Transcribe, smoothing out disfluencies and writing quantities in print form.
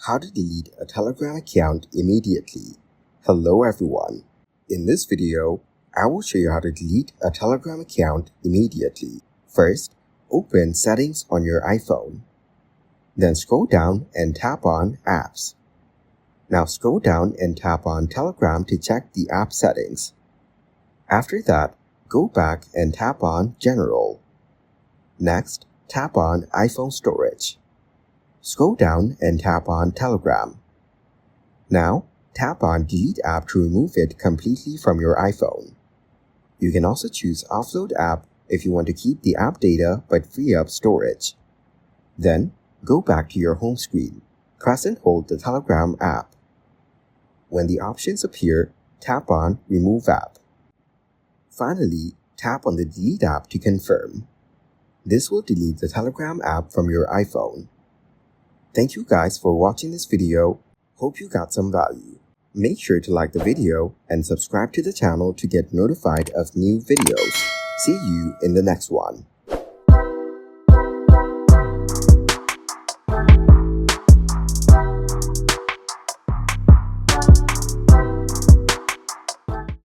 How to delete a Telegram account immediately. Hello everyone. In this video, I will show you how to delete a Telegram account immediately. First, open Settings on your iPhone. Then scroll down and tap on Apps. Now scroll down and tap on Telegram to check the app settings. After that, go back and tap on General. Next, tap on iPhone Storage. Scroll down and tap on Telegram. Now, tap on Delete App to remove it completely from your iPhone. You can also choose Offload App if you want to keep the app data but free up storage. Then, go back to your home screen. Press and hold the Telegram app. When the options appear, tap on Remove App. Finally, tap on the Delete app to confirm. This will delete the Telegram app from your iPhone. Thank you guys for watching this video. Hope you got some value. Make sure to like the video and subscribe to the channel to get notified of new videos. See you in the next one.